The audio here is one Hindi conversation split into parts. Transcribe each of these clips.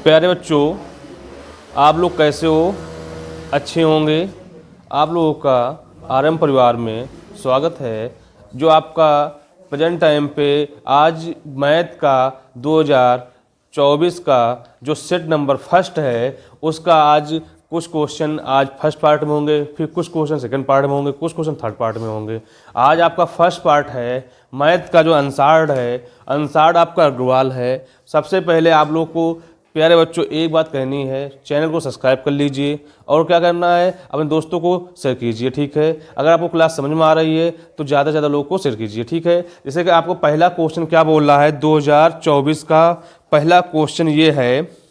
प्यारे बच्चों, आप लोग कैसे हो? अच्छे होंगे। आप लोगों का आरएम परिवार में स्वागत है। जो आपका प्रेजेंट टाइम पे आज मैथ का 2024 का जो सेट नंबर फर्स्ट है उसका आज कुछ क्वेश्चन आज फर्स्ट पार्ट में होंगे, फिर कुछ क्वेश्चन सेकंड पार्ट में होंगे, कुछ क्वेश्चन थर्ड पार्ट में होंगे। आज आपका फर्स्ट पार्ट है मैथ का जो अनसार्ड है, अनसार्ड आपका अग्रवाल है। सबसे पहले आप लोग को प्यारे बच्चों एक बात कहनी है, चैनल को सब्सक्राइब कर लीजिए और क्या करना है, अपने दोस्तों को शेयर कीजिए, ठीक है। अगर आपको क्लास समझ में आ रही है तो ज़्यादा से ज़्यादा लोगों को शेयर कीजिए, ठीक है। जैसे कि आपको पहला क्वेश्चन क्या बोल रहा है, 2024 का पहला क्वेश्चन ये है,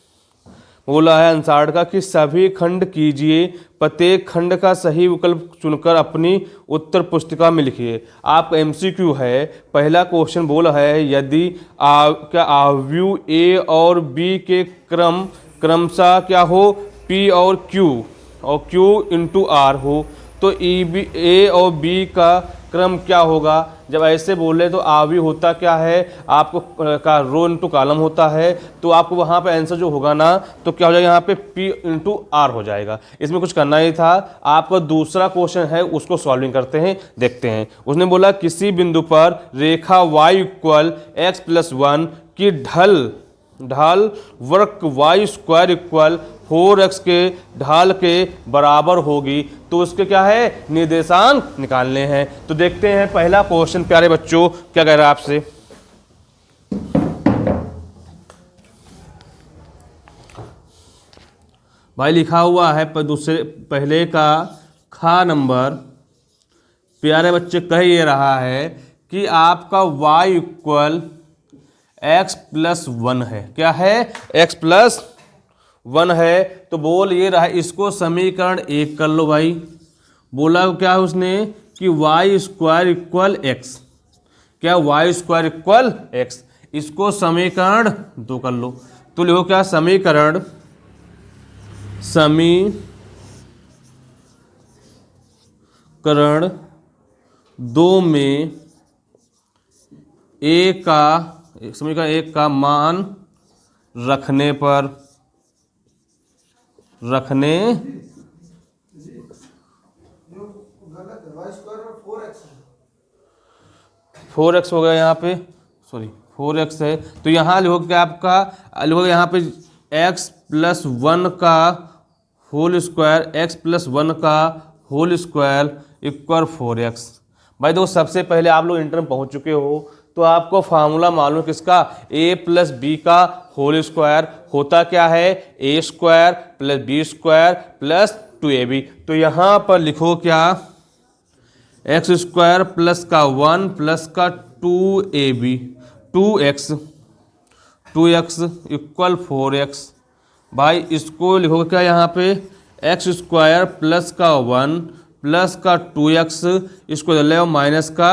बोला है अनसार्ड का कि सभी खंड कीजिए, प्रत्येक खंड का सही विकल्प चुनकर अपनी उत्तर पुस्तिका में लिखिए। आपका एमसीक्यू है। पहला क्वेश्चन बोला है यदि क्या आव्यूह ए और बी के क्रमशः क्या हो, पी और क्यू इंटू आर हो, तो ए और बी का क्रम क्या होगा। जब ऐसे बोले तो आव्यूह होता क्या है, आपको का रो इंटू कॉलम होता है, तो आपको वहाँ पे आंसर जो होगा ना तो क्या हो जाएगा, यहाँ पे पी इंटू आर हो जाएगा। इसमें कुछ करना ही था। आपका दूसरा क्वेश्चन है उसको सॉल्विंग करते हैं, देखते हैं। उसने बोला किसी बिंदु पर रेखा y इक्वल एक्स प्लस 1 की ढाल वर्ग y स्क्वायर इक्वल 4x के ढाल के बराबर होगी, तो उसके क्या है, निर्देशांक निकालने हैं। तो देखते हैं पहला क्वेश्चन प्यारे बच्चों क्या कह रहा है आपसे। भाई लिखा हुआ है पहले का खा नंबर, प्यारे बच्चे कह ये रहा है कि आपका y इक्वल x प्लस 1 है। क्या है, x प्लस 1 है। तो बोल ये रहा है इसको समीकरण 1 कर लो भाई। बोला क्या है उसने कि y स्क्वायर इक्वल x, क्या y स्क्वायर इक्वल x, इसको समीकरण 2 कर लो। तो लिखो क्या, समीकरण 2 में समीकरण 1 का मान रखने पर 4x हो गया, यहाँ पे सॉरी 4x है। तो यहाँ लिखो क्या, आपका लिखो यहाँ पे x प्लस 1 का होल स्क्वायर, x प्लस 1 का होल स्क्वायर इक्वल 4x। भाई दोस्त सबसे पहले आप लोग इंटर में पहुँच चुके हो तो आपको फार्मूला मालूम किसका, a प्लस बी का होल स्क्वायर होता क्या है, a square plus B square plus 2ab। तो यहाँ पर लिखो क्या, एक्स स्क्वायर प्लस का 1 प्लस का 2ab 2x इक्वल 4x। भाई इसको लिखो क्या, यहाँ पे एक्स स्क्वायर प्लस का 1 प्लस का 2x, इसको ले लो माइनस का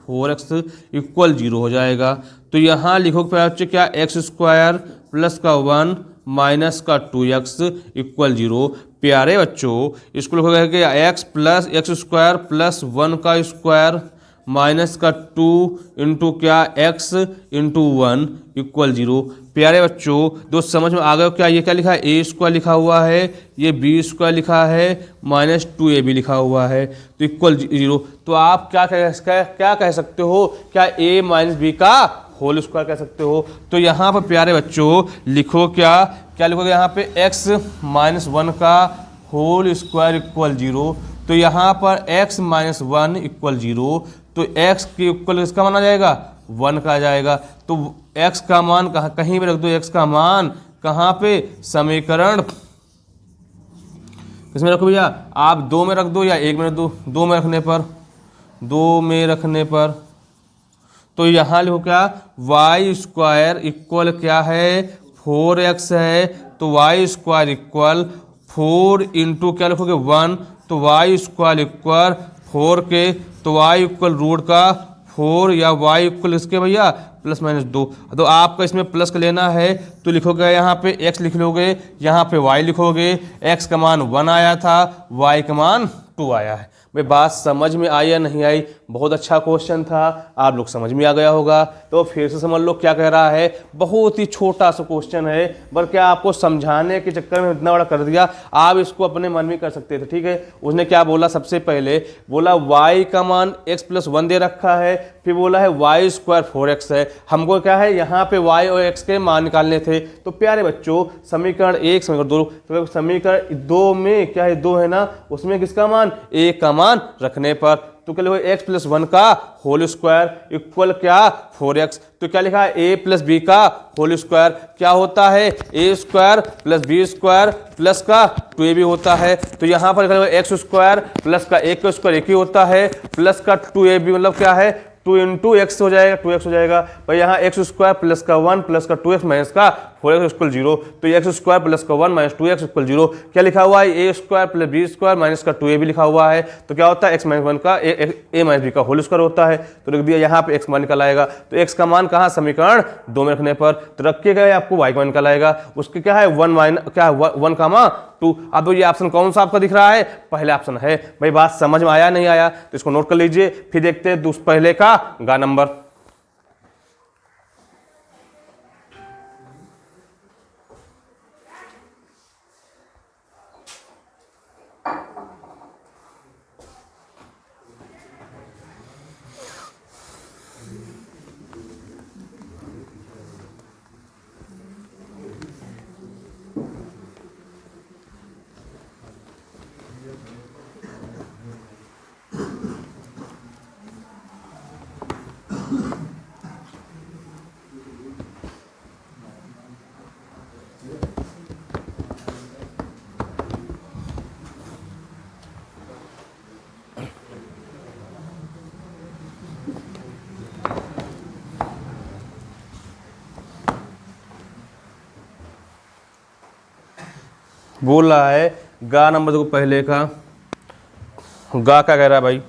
4x इक्वल 0 हो जाएगा। तो यहाँ लिखो क्या, एक्स स्क्वायर प्लस का 1 माइनस का 2x इक्वल 0। प्यारे बच्चों इसको लिखोगे कि एक्स स्क्वायर प्लस 1 का स्क्वायर माइनस का 2 इंटू क्या, x इंटू 1 इक्वल 0। प्यारे बच्चों दोस्त समझ में आ गए क्या, ये क्या लिखा है, a स्क्वायर लिखा हुआ है, ये b स्क्वायर लिखा है, माइनस 2ab लिखा हुआ है, तो इक्वल 0। तो आप क्या कह सकते हो, क्या a माइनस बी का होल स्क्वायर कह सकते हो। तो यहाँ पर प्यारे बच्चों लिखो क्या लिखोगे, यहाँ पे x माइनस 1 का होल स्क्वायर इक्वल 0। तो यहाँ पर x माइनस 1 इक्वल 0, तो x के इक्वल किसका मान आ जाएगा, 1 का आ जाएगा। तो x का मान कहीं भी रख दो, x का मान कहाँ पे, समीकरण किसमें रखो भैया, आप 2 में रख दो या 1 में रख दो, 2 में रखने पर तो यहाँ लिखो क्या, y स्क्वायर इक्वल क्या है, 4x है, तो y स्क्वायर इक्वल 4 इंटू क्या लिखोगे 1, तो y स्क्वायर इक्वल 4 के, तो y इक्वल रूट का 4 या y इक्वल इसके भैया प्लस माइनस 2। तो आपका इसमें प्लस का लेना है तो लिखोगे यहाँ पे x लिख लोगे, यहाँ पे y लिखोगे। x का मान 1 आया था, y का मान 2 आया है। भाई बात समझ में आई या नहीं आई? बहुत अच्छा क्वेश्चन था, आप लोग समझ में आ गया होगा। तो फिर से समझ लो क्या कह रहा है, बहुत ही छोटा सा क्वेश्चन है, बल्कि आपको समझाने के चक्कर में इतना बड़ा कर दिया, आप इसको अपने मन में कर सकते थे। ठीक है, उसने क्या बोला, सबसे पहले बोला y का मान x+1 दे रखा है, फिर बोला है y² 4x है। हमको क्या है, यहाँ पे y और x के मान निकालने थे। तो प्यारे बच्चों, समीकरण 1 समीकरण 2, तो समीकरण 2 में क्या है, 2 है ना, उसमें किसका मान, a का मान रखने पर तो क्या लिखा, x+1 का होल स्क्वायर इक्वल क्या, 4x। तो क्या लिखा है, a+b का होल स्क्वायर क्या होता है, a² + b² प्लस का 2ab होता है। तो यहाँ पर x² प्लस का a का स्क्वायर 1 ही होता है, प्लस का 2ab मतलब क्या है, 2 × x हो जाएगा, 2x हो जाएगा। भाई यहाँ x² प्लस का 1 प्लस का 2x माइनस का 4x = 0। तो x² प्लस का 1 माइनस 2x = 0। क्या लिखा हुआ है, a² + b² माइनस का 2ab लिखा हुआ है। तो क्या होता है, x - 1 का a - b का होल स्क्वायर होता है। तो लिख दिया, यहाँ पे x मान निकल आएगा। तो x का मान कहाँ, समीकरण 2 में रखने पर। तो रख के गए आपको y का मान निकल आएगा। उसके क्या है, 1, 2। अब ये ऑप्शन कौन सा आपका दिख रहा है, पहला ऑप्शन है। भाई बात समझ में आया नहीं आया, तो इसको नोट कर लीजिए। फिर देखते हैं पहले का गा नंबर। बोल रहा है गा नंबर, देखो पहले का गा क्या कह रहा है भाई,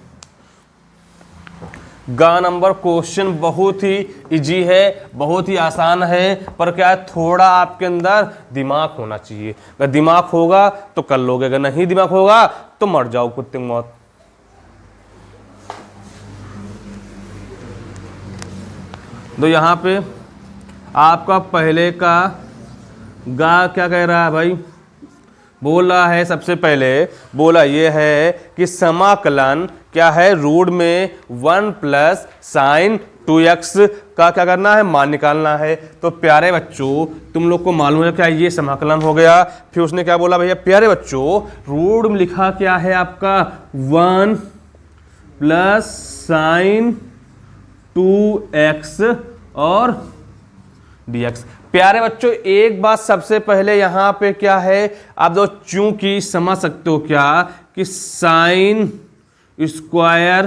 गा नंबर क्वेश्चन बहुत ही इजी है, बहुत ही आसान है, पर क्या है, थोड़ा आपके अंदर दिमाग होना चाहिए। अगर दिमाग होगा तो कर लोगे, अगर नहीं दिमाग होगा तो मर जाओ कुत्ते की मौत। तो यहाँ पे आपका पहले का गा क्या कह रहा है भाई, बोला है सबसे पहले, बोला ये है कि समाकलन क्या है, रूट में 1 + sin 2x का क्या करना है, मान निकालना है। तो प्यारे बच्चों, तुम लोग को मालूम है क्या, ये समाकलन हो गया। फिर उसने क्या बोला भैया, प्यारे बच्चों, रूट में लिखा क्या है आपका, 1 + sin 2x और dx। प्यारे बच्चों, एक बात सबसे पहले यहाँ पे क्या है, आप दो चूंकि समझ सकते हो क्या, कि sine square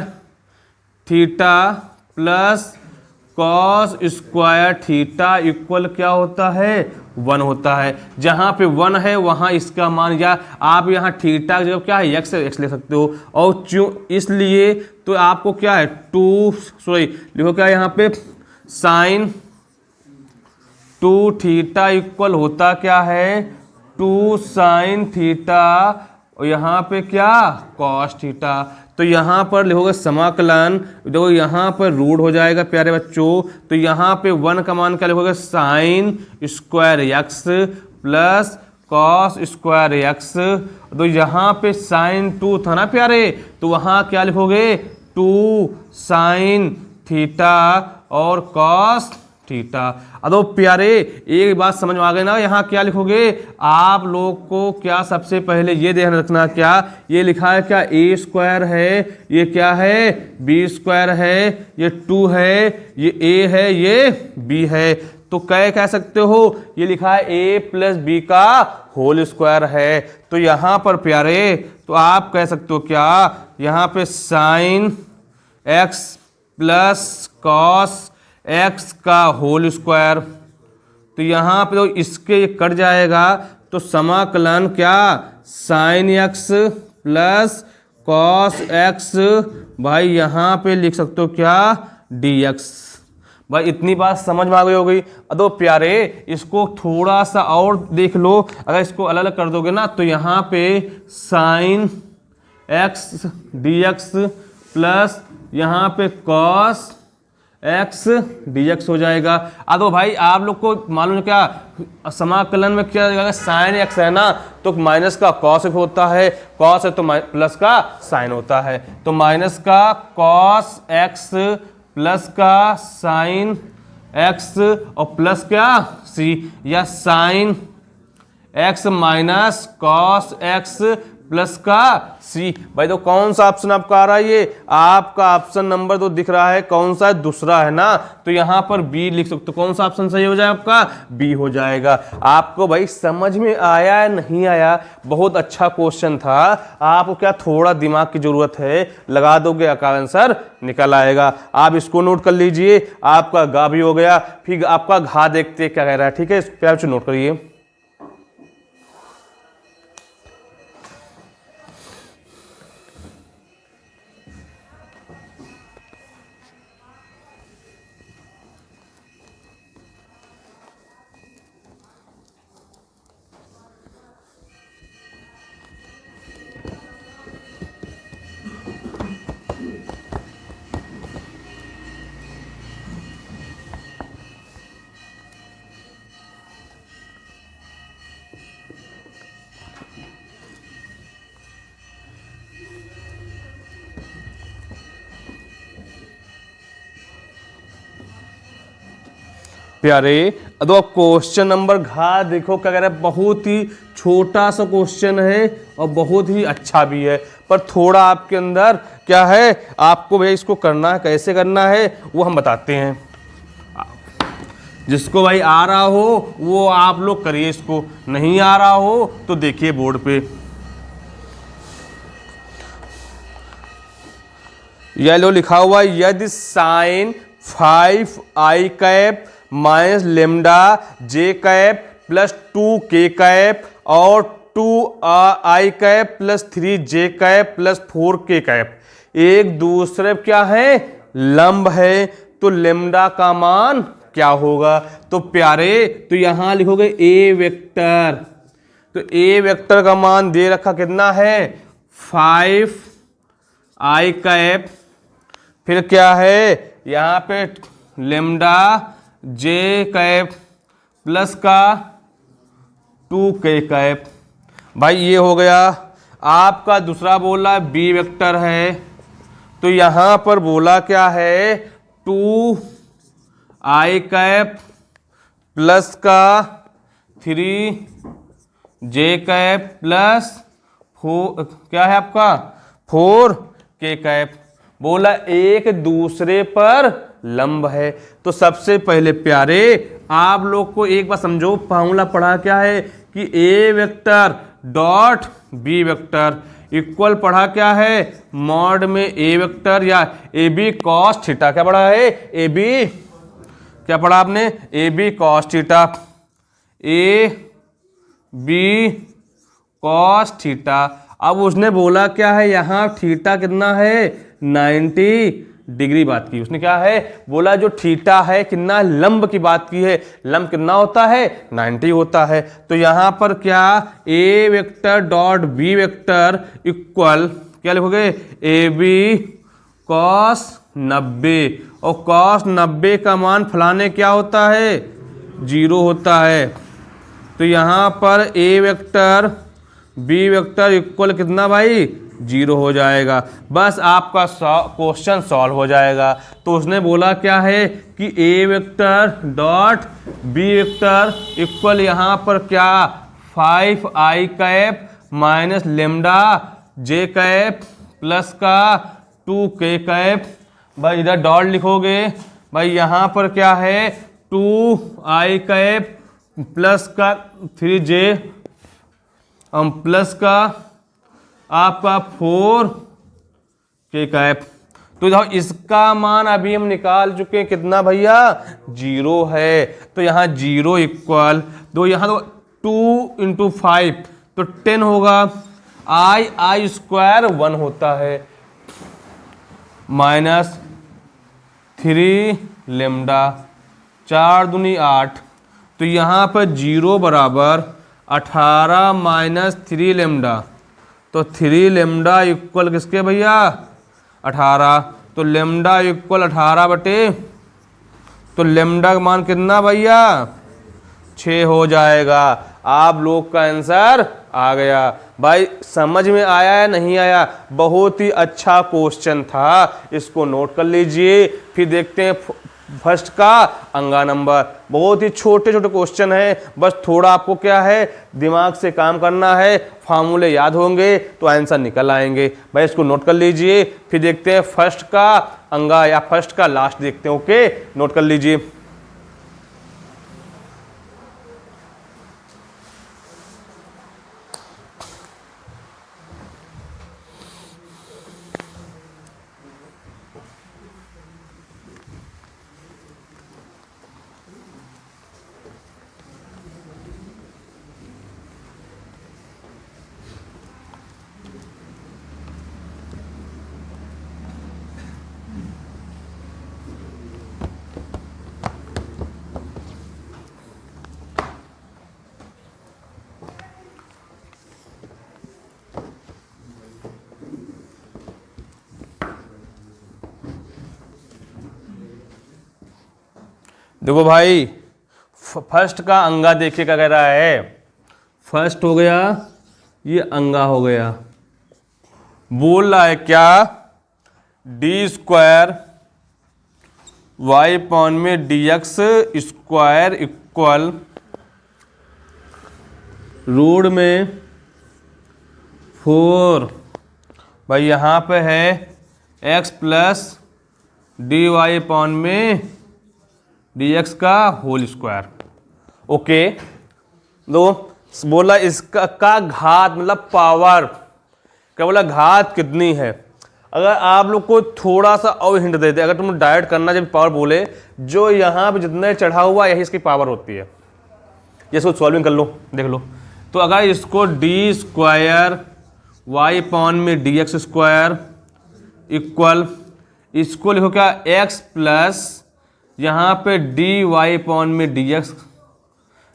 theta plus cos square theta equal क्या होता है, 1 होता है। जहाँ पे 1 है वहाँ इसका मान, या आप यहाँ थीटा की जगह क्या है, x ले सकते हो। और इसलिए तो आपको क्या है, लिखो क्या यहाँ पे, साइन 2 थीटा इक्वल होता क्या है, 2 sin थीटा, और यहाँ पे क्या, cos थीटा। तो यहाँ पर लिखोगे समाकलन, देखो यहाँ पर रूट हो जाएगा प्यारे बच्चों। तो यहाँ पे 1 का मान क्या लिखोगे, sine square x plus cos square x। तो यहाँ पे साइन 2 था ना प्यारे, तो वहाँ क्या लिखोगे, 2 sin थीटा और कॉस थीटा। अब प्यारे एक बात समझ में आ गई ना, यहाँ क्या लिखोगे, आप लोग को क्या सबसे पहले ये ध्यान रखना, क्या ये लिखा है, क्या a² है, ये क्या है, b² है, ये 2 है, ये a है, ये b है। तो कह सकते हो ये लिखा है a + b का होल स्क्वायर है। तो यहाँ पर प्यारे, तो आप कह सकते हो क्या, यहाँ पे sine x plus cos x का होल स्क्वायर। तो यहाँ पे तो इसके ये कट जाएगा, तो समाकलन क्या, sine x plus cos x, भाई यहाँ पे लिख सकते हो क्या, dx। भाई इतनी बात समझ में आ गई होगी। अदो प्यारे, इसको थोड़ा सा और देख लो, अगर इसको अलग अलग कर दोगे ना, तो यहाँ पे sine x D X plus यहाँ पे कॉस एक्स डी एक्स हो जाएगा। अब तो भाई आप लोग को मालूम है क्या समाकलन में क्या जाएगा, साइन एक्स है ना, तो माइनस का कॉस होता है, कॉस है तो प्लस का साइन होता है, तो माइनस का कॉस एक्स प्लस का साइन एक्स और प्लस क्या सी, या sine x minus cos X plus का सी। भाई तो कौन सा ऑप्शन आपका आ रहा है, ये आपका ऑप्शन नंबर 2 दिख रहा है, कौन सा है, दूसरा है ना, तो यहां पर बी लिख सकते हो। कौन सा ऑप्शन सही हो जाएगा आपका, बी हो जाएगा। आपको भाई समझ में आया या नहीं आया, बहुत अच्छा क्वेश्चन था। आपको क्या थोड़ा दिमाग की जरूरत है, लगा दोगे आपका आंसर निकल आएगा। आप इसको नोट कर लीजिए, आपका गा भी हो गया। फिर आपका घा देखते क्या कह रहा है, ठीक है, इस पे नोट करिए। प्यारे तो क्वेश्चन नंबर घा देखो क्या कह रहा है, बहुत ही छोटा सा क्वेश्चन है और बहुत ही अच्छा भी है, पर थोड़ा आपके अंदर क्या है, आपको भाई इसको करना है, कैसे करना है वो हम बताते हैं। जिसको भाई आ रहा हो वो आप लोग करिए, इसको नहीं आ रहा हो तो देखिए बोर्ड पे। यह लो लिखा हुआ है, यदि साइन 5i cap minus lambda J cap plus 2k cap और 2i cap plus 3j cap plus 4k cap एक दूसरे क्या है, लंब है, तो लेमडा का मान क्या होगा। तो प्यारे तो यहां लिखोगे ए वेक्टर, तो ए वेक्टर का मान दे रखा कितना है 5i कैप, फिर क्या है यहाँ पे लेमडा जे कैप प्लस का 2k कैप। भाई ये हो गया। आपका दूसरा बोला बी वेक्टर है, तो यहां पर बोला क्या है 2i कैप प्लस का 3j कैप प्लस 4 क्या है आपका 4k कैप। बोला एक दूसरे पर लंब है। तो सबसे पहले प्यारे आप लोग को एक बार समझो, फॉर्मूला पढ़ा क्या है कि A vector dot B vector equal पढ़ा क्या है मॉड में ए वेक्टर या ए बी कॉस थीटा। क्या पढ़ा है ए बी, क्या पढ़ा आपने A B cos theta, A B cos theta. अब उसने बोला क्या है यहाँ थीटा कितना है 90 डिग्री बात की उसने, क्या है बोला जो थीटा है कितना लंब की बात की है, लंब कितना होता है 90 होता है। तो यहां पर क्या A vector dot B vector equal क्या लिखोगे ए बी कॉस 90 और कॉस 90 का मान फलाने क्या होता है 0 होता है। तो यहां पर ए वेक्टर बी वेक्टर इक्वल कितना भाई 0 हो जाएगा। बस आपका क्वेश्चन सॉल्व हो जाएगा। तो उसने बोला क्या है कि A vector dot B vector equal यहाँ पर क्या 5i cap minus lambda J cap plus का 2k कैप। भाई इधर डॉट लिखोगे, भाई यहाँ पर क्या है 2i कैप प्लस का 3j प्लस का आपका 4k कैप। तो देखो इसका मान अभी हम निकाल चुके हैं कितना भैया 0 है। तो यहाँ 0 इक्वल दो, यहाँ तो 2 इंटू 5 तो 10 होगा, आई स्क्वायर 1 होता है माइनस 3 लेमडा 4 दूनी 8। तो यहाँ पर 0 बराबर 18 माइनस 3 लेमडा तो 3 लेमडा इक्वल किसके भैया 18। तो लेमडा इक्वल 18 बटे, तो लेमडा का मान कितना भैया 6 हो जाएगा। आप लोग का आंसर आ गया। भाई समझ में आया है नहीं आया? बहुत ही अच्छा क्वेश्चन था, इसको नोट कर लीजिए। फिर देखते हैं फर्स्ट का अंगा नंबर। बहुत ही छोटे छोटे क्वेश्चन है, बस थोड़ा आपको क्या है दिमाग से काम करना है, फार्मूले याद होंगे तो आंसर निकल आएंगे। भाई इसको नोट कर लीजिए। फिर देखते हैं फर्स्ट का अंगा या फर्स्ट का लास्ट देखते हैं। ओके, नोट कर लीजिए। देखो भाई फर्स्ट का अंगा देखिए क्या कह रहा है। फर्स्ट हो गया, ये अंगा हो गया। बोल रहा है क्या, डी स्क्वायर वाई पॉन में D X square equal root में 4। भाई यहाँ पे है x plus D Y upon में डी एक्स का होल स्क्वायर। ओके, दो बोला इसका का घात मतलब पावर, क्या बोला घात कितनी है। अगर आप लोग को थोड़ा सा और हिंट दे दे, अगर तुम डायरेक्ट करना जब पावर बोले, जो यहाँ पे जितना चढ़ा हुआ यही इसकी पावर होती है। ये इसको सॉल्विंग कर लो, देख लो। तो अगर इसको डी स्क्वायर वाई पॉन में डी एक्स स्क्वायर इक्वल, इसको लिखो क्या एक्स प्लस यहाँ पे डी वाई पॉन में डी एक्स।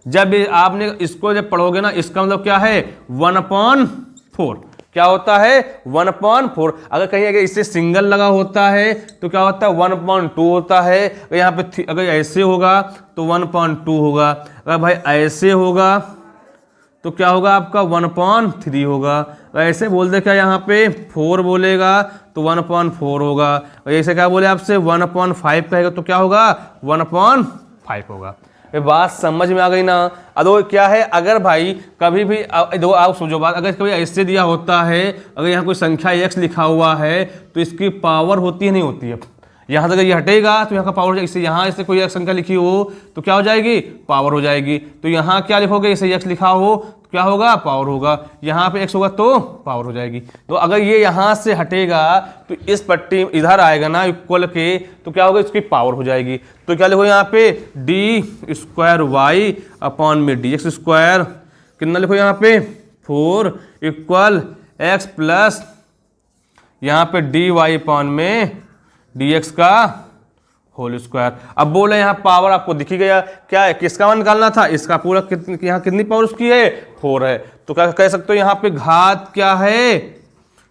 जब आपने इसको जब पढ़ोगे ना, इसका मतलब क्या है 1/4। क्या होता है 1/4। अगर कहीं अगर इससे सिंगल लगा होता है तो क्या होता है 1/2 होता है। अगर यहाँ पे अगर ऐसे होगा तो 1/2 होगा। अगर भाई ऐसे होगा तो क्या होगा आपका 1/3 होगा। ऐसे बोल दे क्या यहाँ पे 4 बोलेगा तो 1/4 होगा। ऐसे क्या बोले आपसे 1/5 कहेगा तो क्या होगा 1/5 होगा। ये बात समझ में आ गई ना। अदो क्या है, अगर भाई कभी भी दो आप सोचो बात, अगर कभी ऐसे दिया होता है, अगर यहाँ कोई संख्या x लिखा हुआ है तो इसकी पावर होती है नहीं होती है। यहाँ तक ये हटेगा तो यहाँ का पावर, इससे यहाँ इससे कोई एक संख्या लिखी हो तो क्या हो जाएगी पावर हो जाएगी। तो यहाँ क्या लिखोगे, इसे x लिखा हो तो क्या होगा पावर होगा। यहाँ पे x होगा तो पावर हो जाएगी। तो अगर ये यहाँ से हटेगा तो इस पट्टी इधर आएगा ना इक्वल के, तो क्या होगा इसकी पावर हो जाएगी। तो क्या लिखो यहाँ पे डी स्क्वायर वाई अपॉन में डी एक्स स्क्वायर, कितना लिखो यहाँ पे 4 इक्वल एक्स प्लस यहाँ पे डी वाई अपॉन में dx का होल स्क्वायर। अब बोले यहाँ पावर आपको दिख ही गया क्या है, किसका मान निकालना था, इसका पूरा यहाँ कितनी पावर उसकी है 4 है। तो क्या कह सकते हो यहाँ पे घात क्या है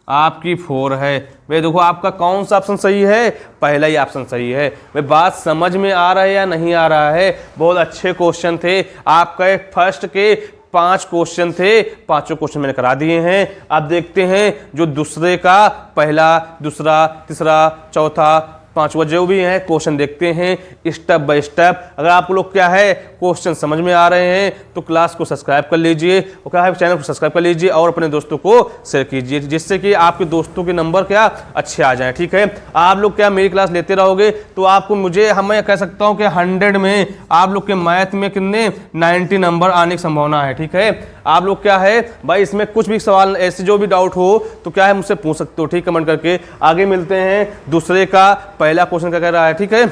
आपकी 4 है। भाई देखो आपका कौन सा ऑप्शन सही है, पहला ही ऑप्शन सही है। भाई बात समझ में आ रहा है या नहीं आ रहा है। बहुत अच्छे क्वेश्चन थे आपका, फर्स्ट के 5 क्वेश्चन थे, पांचों क्वेश्चन मैंने करा दिए हैं। अब देखते हैं जो दूसरे का पहला, दूसरा, तीसरा, चौथा, पांचवा जो भी है क्वेश्चन देखते हैं स्टेप बाय स्टेप। अगर आप लोग क्या है क्वेश्चन समझ में आ रहे हैं तो क्लास को सब्सक्राइब कर लीजिए और क्या है चैनल को सब्सक्राइब कर लीजिए और अपने दोस्तों को शेयर कीजिए, जिससे कि आपके दोस्तों के नंबर क्या अच्छे आ जाएं। ठीक है, आप लोग क्या मेरी क्लास लेते रहोगे तो आपको मैं कह सकता हूं कि 100 में आप लोग के मैथ में कितने 90 नंबर आने की संभावना है। ठीक है, आप लोग क्या है भाई इसमें कुछ भी सवाल ऐसे जो भी डाउट हो तो क्या है मुझसे पूछ सकते हो। ठीक, कमेंट करके। आगे मिलते हैं दूसरे का पहला क्वेश्चन क्या कह रहा है। ठीक है,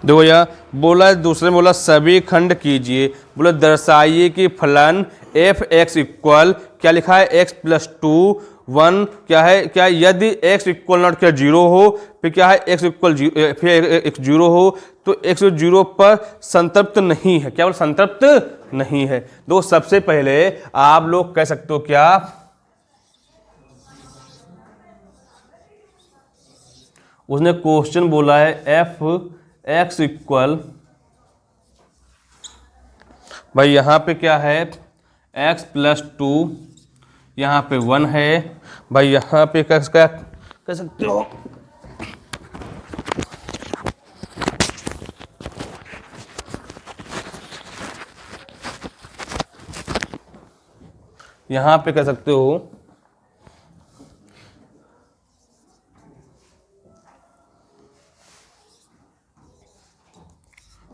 देखो भैया, बोला दूसरे में बोला सभी खंड कीजिए, बोले दर्शाइए कि फलन एफ एक्स इक्वल क्या लिखा है एक्स प्लस टू वन क्या है, क्या यदि एक्स इक्वल नॉट क्या जीरो हो, फिर क्या है एक्स इक्वल फिर एक्स जीरो हो, तो एक्स जीरो पर संतृप्त नहीं है, क्या बोल संतृप्त नहीं है। दो सबसे पहले आप लोग कह सकते हो क्या, उसने क्वेश्चन बोला है एफ एक्स इक्वल, भाई यहां पे क्या है एक्स प्लस टू, यहां पे वन है, भाई यहां पे क्या कह सकते हो, यहां पे कह सकते हो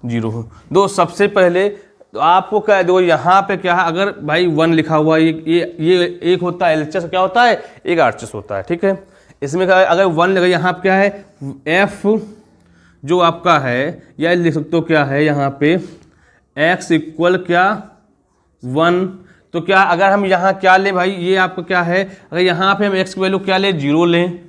जीरो हो। दो सबसे पहले तो आपको क्या देखो यहाँ पे क्या है, अगर भाई वन लिखा हुआ है, ये एक होता है एलएचएस, क्या होता है एक आरएचएस होता है, ठीक है। इसमें क्या है अगर वन लगा, यहाँ पे क्या है एफ जो आपका है, या लिख सकते हो क्या है यहाँ पे एक्स इक्वल क्या वन, तो क्या अगर हम यहाँ क्या लें भाई, ये आपका क्या है, अगर यहाँ पे हम एक्स की वैल्यू क्या लें जीरो लें,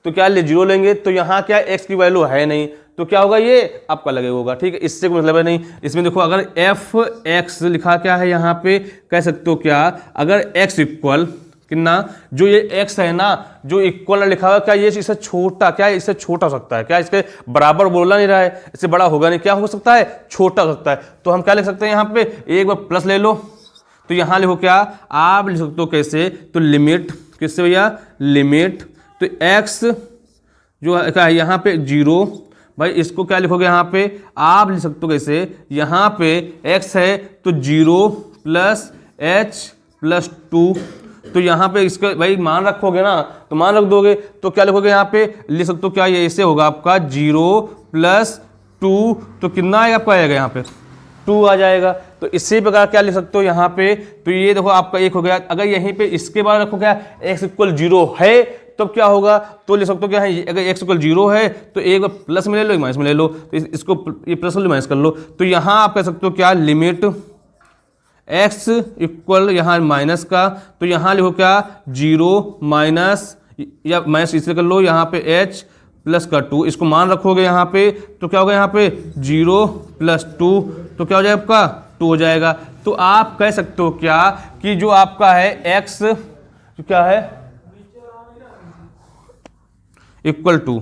तो क्या ले जीरो लेंगे, तो यहाँ क्या एक्स की वैल्यू है नहीं, तो क्या होगा ये आपका लगेगा होगा, ठीक है। इससे कोई मतलब है नहीं। इसमें देखो अगर एफ एक्स लिखा क्या है यहाँ पे, कह सकते हो क्या अगर एक्स इक्वल कितना, जो ये एक्स है ना जो इक्वल लिखा हुआ, क्या ये इससे छोटा, क्या इससे छोटा हो सकता है, क्या इसके बराबर बोला नहीं रहा है, इससे बड़ा होगा नहीं, क्या हो सकता है छोटा हो सकता है। तो हम क्या लिख सकते हैं यहाँ पे, एक बार प्लस ले लो, तो यहाँ लिखो क्या आप लिख सकते हो कैसे, तो लिमिट किससे भैया, लिमिट तो एक्स जो क्या है यहाँ पे जीरो, भाई इसको क्या लिखोगे यहाँ पे आप लिख सकते हो कैसे, यहाँ पे x है तो zero plus H plus two, तो यहाँ पे इसका भाई मान रखोगे ना, तो मान रख दोगे, तो क्या लिखोगे यहाँ पे लिख सकते हो क्या, ये ऐसे होगा आपका जीरो प्लस टू, तो कितना आएगा आपका, आएगा यहाँ पे टू आ जाएगा। तो इसी प्रकार क्या लिख सकते हो यहाँ पे, तो ये देखो आपका एक हो गया। अगर यहीं पे इसके बाद रखो क्या x इक्वल जीरो है, तब क्या होगा, तो ले सकते हो क्या है अगर x इक्वल जीरो है तो एक प्लस में ले लो एक माइनस में ले लो, तो इसको ये प्लस में माइनस कर लो, तो यहाँ आप कह सकते हो क्या लिमिट x इक्वल यहाँ माइनस का, तो यहाँ लिखो क्या जीरो माइनस या माइनस इससे कर लो, यहाँ पे h प्लस का टू, इसको मान रखोगे यहाँ पे, तो क्या होगा यहाँ पे जीरो प्लस टू, तो क्या हो जाएगा आपका टू हो जाएगा। तो आप कह सकते हो क्या कि जो आपका है x जो क्या है इक्वल टू,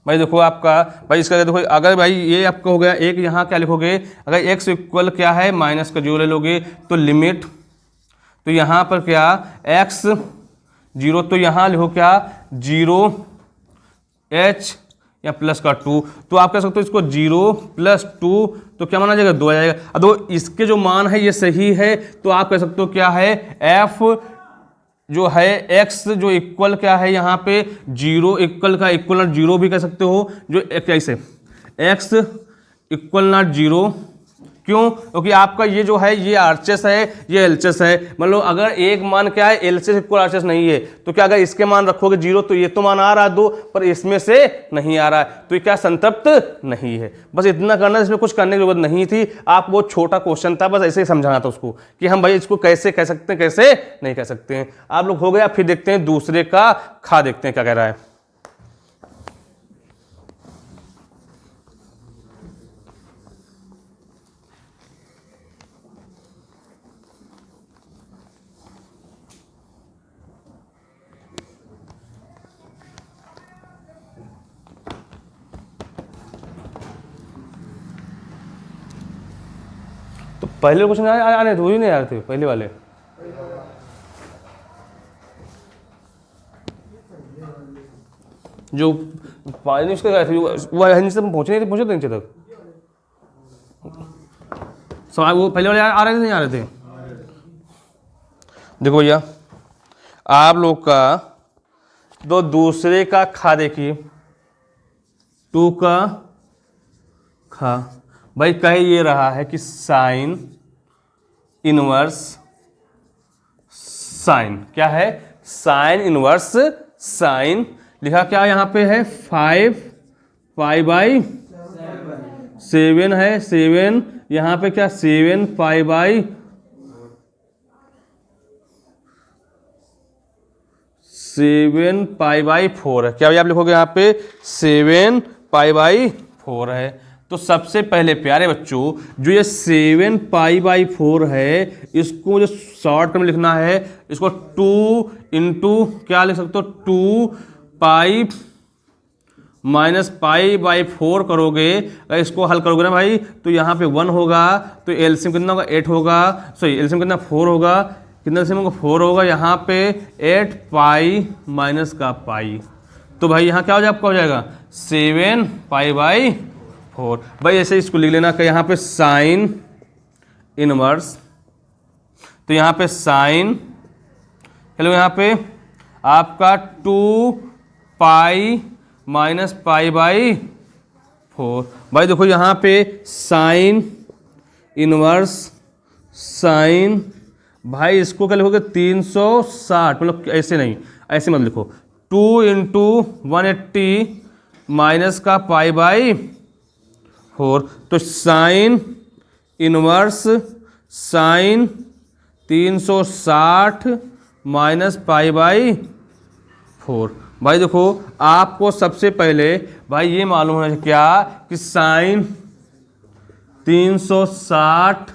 भाई देखो आपका भाई इसका देखो अगर भाई ये आपका हो गया एक, यहाँ क्या लिखोगे अगर x इक्वल क्या है माइनस का जीरो ले लोगे, तो लिमिट, तो यहाँ पर क्या x जीरो, तो यहाँ लिखो क्या जीरो h या प्लस का टू, तो आप कह सकते हो इसको जीरो प्लस टू, तो क्या माना जाएगा दो आ जाएगा। अब दो इसके जो मान है ये सही है, तो आप कह सकते हो क्या है f जो है x जो इक्वल क्या है यहाँ पे जीरो, इक्वल का इक्वल नॉट जीरो भी कह सकते हो, जो कैसे x इक्वल नॉट जीरो, क्यों, क्योंकि आपका ये जो है ये आरएचएस है ये एलएचएस है, मतलब अगर एक मान क्या है एलएचएस इक्वल आरएचएस नहीं है, तो क्या अगर इसके मान रखोगे जीरो, तो ये तो मान आ रहा है दो, पर इसमें से नहीं आ रहा है, तो ये क्या संतृप्त नहीं है। बस इतना करना, इसमें कुछ करने की जरूरत नहीं थी, आप बहुत छोटा क्वेश्चन था, बस ऐसे ही समझाना था उसको कि हम भाई इसको कैसे कह सकते हैं कैसे नहीं कह सकते हैं। आप लोग हो गया, फिर देखते हैं दूसरे का खा, देखते हैं क्या कह रहा है। तो पहले क्वेश्चन आने थे, वही नहीं आ रहे थे पहले वाले, जो पानी उसके गए थे वो हिंदी से पहुंचे नहीं थे, पहुंचे थे नीचे तक सवाल, वो पहले वाले आ रहे थे नहीं आ रहे थे। देखो भैया आप लोग का दो दूसरे का खा देखिए, टू का खा, भाई कह ये रहा है कि साइन इनवर्स साइन क्या है साइन इनवर्स साइन, लिखा क्या यहाँ पे है 5 पाई/7 है, 7 यहाँ पे क्या 7 पाई/4 है। क्या आप लिखोगे यहाँ पे 7 पाई/4 है। तो सबसे पहले प्यारे बच्चों जो ये 7 पाई/4 है इसको मुझे शॉर्ट में लिखना है, इसको 2 इंटू क्या लिख सकते हो 2 पाई माइनस पाई/4 करोगे, अगर इसको हल करोगे ना भाई तो यहाँ पे 1 होगा, तो एलसीएम कितना होगा 8 होगा, सॉरी एलसीएम कितना 4 होगा, कितना एलसीएम होगा 4 होगा, यहाँ पे 8 पाई माइनस का पाई, तो भाई यहाँ क्या हो जाएगा आपका हो जाएगा 7 पाई/4। भाई ऐसे इसको लिख लेना कि यहाँ पे साइन इनवर्स, तो यहाँ पे साइन, हेलो यहाँ पे आपका 2 पाई माइनस पाई/4। भाई देखो यहाँ पे साइन इनवर्स साइन, भाई इसको क्या लिखोगे 360, मतलब ऐसे नहीं, ऐसे मत लिखो, 2 इंटू 180 माइनस का पाई/4, तो साइन इनवर्स साइन 360 माइनस पाई/4। भाई देखो आपको सबसे पहले भाई ये मालूम होना चाहिए क्या कि साइन 360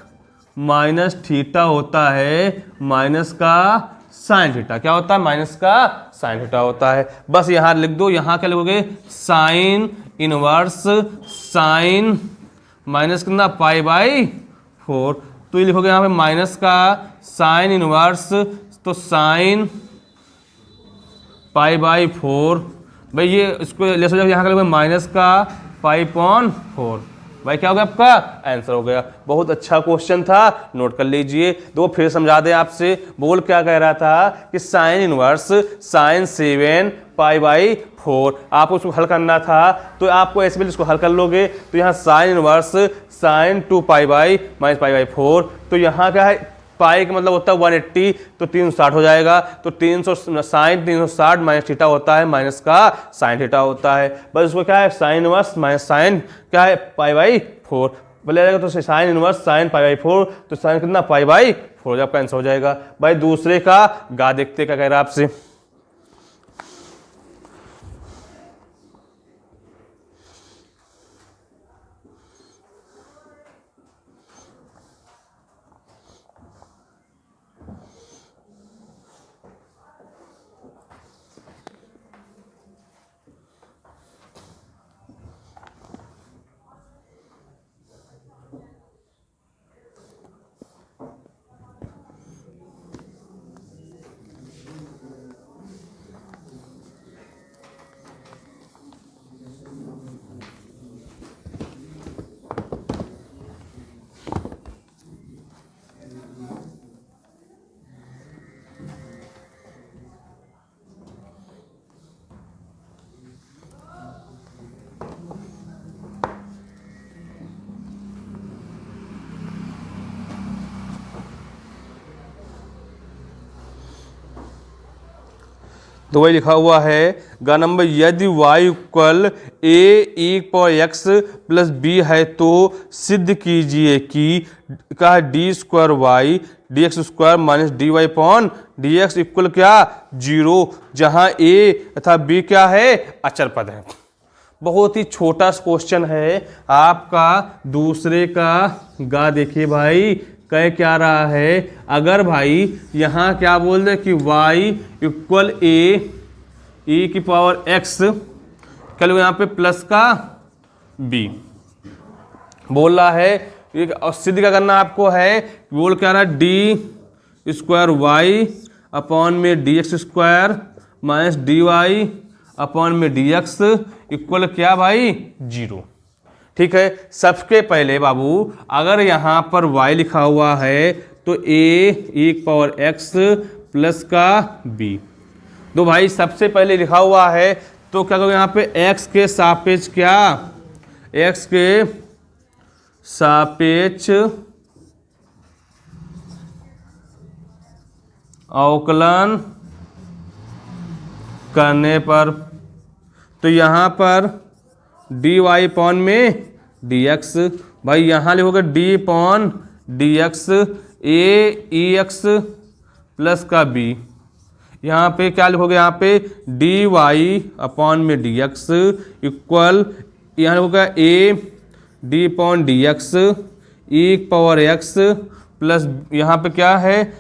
माइनस थीटा होता है माइनस का साइन थीटा, क्या होता है माइनस का साइन थीटा होता है। बस यहाँ लिख दो, यहाँ क्या लिखोगे साइन इनवर्स साइन माइनस कितना पाई/4, तो ये लिखोगे यहाँ पे माइनस का साइन इनवर्स, तो साइन पाई/4, भाई ये इसको ले सकते यहाँ का माइनस का पाई/4, भाई क्या हो गया आपका आंसर हो गया। बहुत अच्छा क्वेश्चन था, नोट कर लीजिए। दो फिर समझा दें आपसे, बोल क्या कह रहा था कि साइन इनवर्स साइन 7 पाई/4 आपको उसको हल करना था, तो आपको ऐसे भी इसको हल कर लोगे, तो यहाँ साइन इनवर्स साइन 2 पाई/4, तो यहाँ क्या है पाई का मतलब होता है 180, तो 360 हो जाएगा, तो 300 साइन 360 माइनस थीटा होता है माइनस का साइन थीटा होता है। बस उसको क्या है साइन इनवर्स माइनस साइन क्या है पाई/4 बोले जाएगा, तो साइन इनवर्स साइन पाई/4, तो साइन कितना पाई/4 आपका आंसर हो जाएगा। भाई दूसरे का गा देखते क्या कह रहा है आपसे। तो वही लिखा हुआ है गा नंबर, यदि y इक्वल a(x + b) है तो सिद्ध कीजिए कि का d² dx² minus dy/dx equal क्या 0, जहां a तथा b क्या है अचर पद है। बहुत ही छोटा क्वेश्चन है आपका। दूसरे का गा देखिए भाई कह क्या रहा है, अगर भाई यहाँ क्या बोल दे कि y इक्वल a(e⁻x) क्या लोग यहाँ पे प्लस का b बोल रहा है, और सिद्ध क्या करना आपको है, बोल क्या रहा है d² अपॉन में dx² माइनस dy अपॉन में dx इक्वल क्या भाई 0। ठीक है, सबके पहले बाबू अगर यहाँ पर y लिखा हुआ है तो a(e⁻x) प्लस का b, तो भाई सबसे पहले लिखा हुआ है तो क्या करोगे यहाँ पे x के सापेक्ष क्या, x के सापेक्ष अवकलन करने पर, तो यहाँ पर डी वाई अपॉन में डी एक्स, भाई यहाँ लिखोगे D upon D X A E X plus का बी, यहाँ पे क्या लिखोगे, यहाँ पे डी वाई अपॉन में डी एक्स इक्वल, यहाँ लिखोगे A D upon D X E power X plus यहाँ पे क्या है,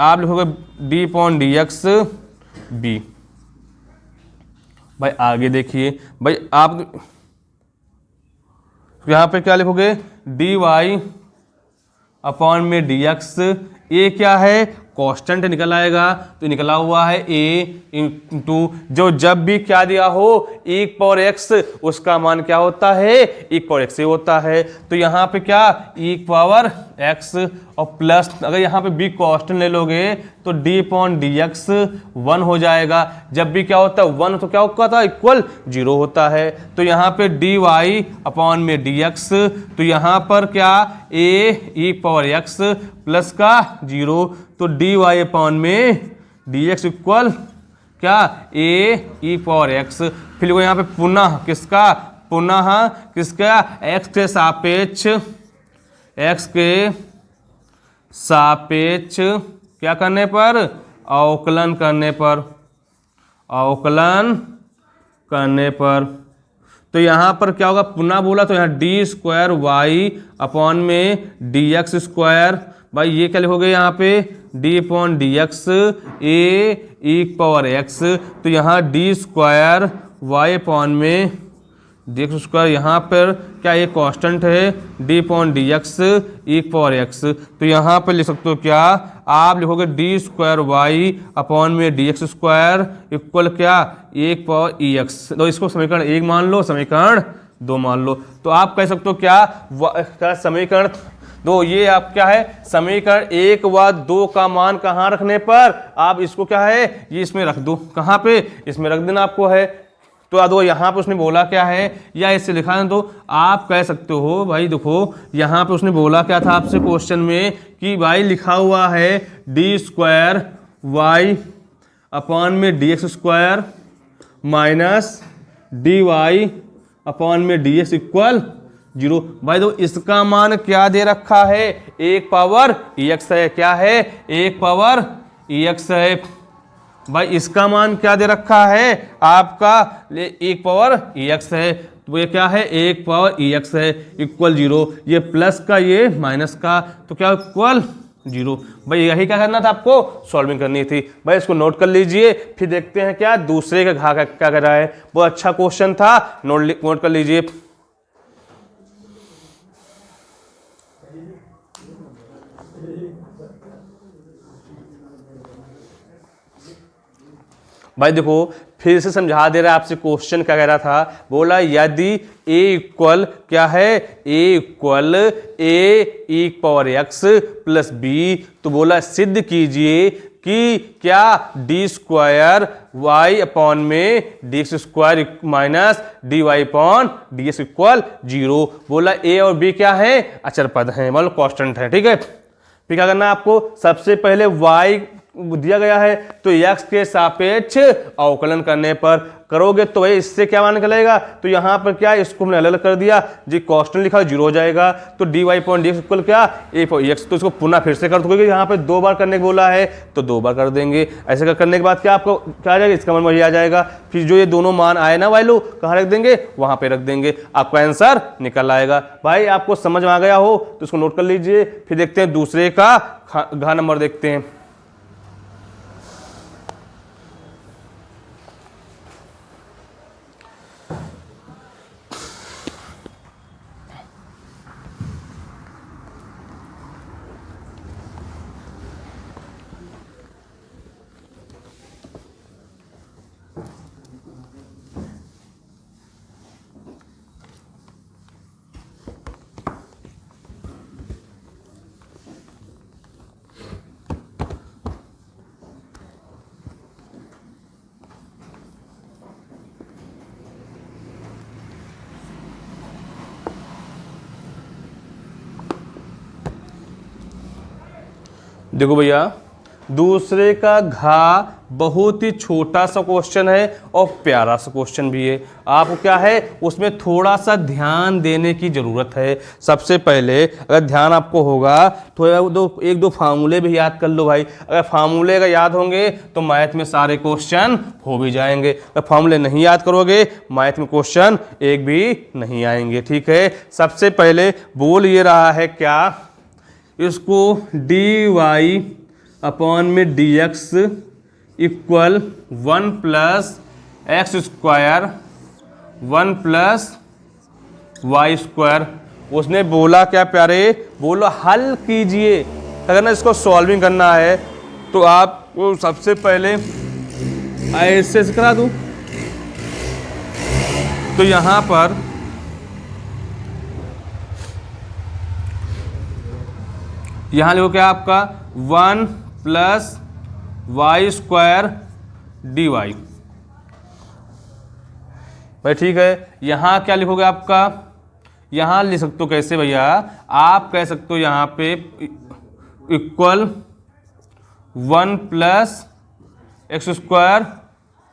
आप लिखोगे D upon D X B. भाई आगे देखिए, भाई आप यहाँ पे क्या लिखोगे, डी वाई अपॉन में डी एक्स, ए क्या है, कांस्टेंट निकल आएगा, तो निकला हुआ है ए इंटू, जो जब भी क्या दिया हो e पावर एक्स, उसका मान क्या होता है, e पावर एक्स होता है, तो यहाँ पे क्या e पावर एक्स और प्लस, अगर यहाँ पे b कांस्टेंट ले लोगे तो d अपॉन डी एक्स 1 हो जाएगा, जब भी क्या होता है 1 तो क्या होता था, इक्वल 0 होता है, तो यहाँ पे डी वाई अपॉन में डी एक्स, तो यहाँ पर क्या a e power X plus का 0, तो डी वाई अपॉन में डी एक्स इक्वल क्या ए ई पावर एक्स, फिर यहाँ पे पुनः किसका एक्स के सापेक्ष, एक्स के सापेक्ष क्या करने पर, अवकलन करने पर, तो यहाँ पर क्या होगा, पुनः बोला तो यहाँ डी स्क्वायर वाई अपॉन में डी एक्स स्क्वायर, भाई ये क्या लिखोगे यहाँ पे D upon D X A E power x, तो यहाँ डी स्क्वायर वाई अपॉन में डी एक्स स्क्वायर, यहाँ पर क्या ये कांस्टेंट है D upon D X E power x, तो यहाँ पर लिख सकते हो क्या, आप लिखोगे डी स्क्वायर वाई अपॉन में डी एक्स स्क्वायर इक्वल क्या एक पावर ई एक्स, तो इसको समीकरण 1 मान लो, समीकरण 2 मान लो, तो आप कह सकते हो क्या समीकरण 2, ये आप क्या है समीकरण 1 व 2 का मान कहाँ रखने पर, आप इसको क्या है ये इसमें रख दो, कहाँ पे, इसमें रख देना आपको है, तो आ दो यहाँ पे उसने बोला क्या है, या इससे लिखा है, तो आप कह सकते हो भाई देखो यहाँ पे उसने बोला क्या था आपसे क्वेश्चन में कि भाई लिखा हुआ है डी स्क्वायर वाई अपॉन में D X square minus D Y upon में डी एक्स इक्वल 0, भाई तो इसका मान क्या दे रखा है, 1 पावर ई एक्स है, क्या है 1 पावर ई एक्स है, भाई इसका मान क्या दे रखा है आपका 1 पावर ई एक्स है, तो ये क्या है 1 पावर ई एक्स है इक्वल 0, ये प्लस का ये माइनस का, तो क्या इक्वल 0, भाई यही क्या करना था आपको, सॉल्विंग करनी थी, भाई इसको नोट कर लीजिए, फिर देखते हैं क्या दूसरे का घा क्या कर रहा है, बहुत अच्छा क्वेश्चन था, नोट कर लीजिए। भाई देखो फिर से समझा दे रहा है आपसे, क्वेश्चन क्या कह रहा था, बोला यदि a इक्वल क्या है, a equal A E power X plus B, तो बोला सिद्ध कीजिए कि क्या डी स्क्वायर वाई अपॉन में D X square minus D Y upon D x equal 0, बोला a और b क्या है, अचर पद हैं, मतलब कांस्टेंट है, ठीक है। फिर क्या करना है आपको, सबसे पहले y दिया गया है तो x के सापेक्ष अवकलन करने पर करोगे तो भाई इससे क्या मान निकलेगा, तो यहाँ पर क्या इसको हमने अलग कर दिया, जी कांस्टेंट लिखा 0 हो जाएगा, तो D Y point D x equal क्या ए पॉइंट एक्स, तो इसको पुनः फिर से कर दोगे, यहाँ पे 2 बार करने को बोला है तो 2 बार कर देंगे, ऐसे करने के बाद क्या आपको क्या आ जाएगा, इसका मान वही आ जाएगा, फिर जो ये दोनों मान आए ना वैल्यू कहाँ रख देंगे, वहाँ पे रख देंगे, आपका आंसर निकल आएगा। भाई आपको समझ में आ गया हो तो इसको नोट कर लीजिए, फिर देखते हैं दूसरे का घ नंबर देखते हैं। देखो भैया दूसरे का घा बहुत ही छोटा सा क्वेश्चन है और प्यारा सा क्वेश्चन भी है। आपको क्या है उसमें थोड़ा सा ध्यान देने की ज़रूरत है। सबसे पहले अगर ध्यान आपको होगा तो एक दो फार्मूले भी याद कर लो भाई। अगर फार्मूले अगर याद होंगे तो मैथ में सारे क्वेश्चन हो भी जाएंगे। अगर फार्मूले नहीं याद करोगे मैथ में क्वेश्चन एक भी नहीं आएंगे। ठीक है, सबसे पहले बोल ये रहा है क्या, इसको डी वाई अपॉन में D x equal 1 plus X square 1 plus Y square. उसने बोला क्या प्यारे, बोलो हल कीजिए। अगर ना इसको सॉल्विंग करना है तो आपको सबसे पहले ऐसे से करा दूं तो यहां पर यहां लिखो क्या आपका 1 plus Y square D Y. भाई ठीक है, यहां क्या लिखोगे आपका, यहां लिख सकते हो कैसे भैया, आप कह सकते हो यहां पे equal 1 plus X square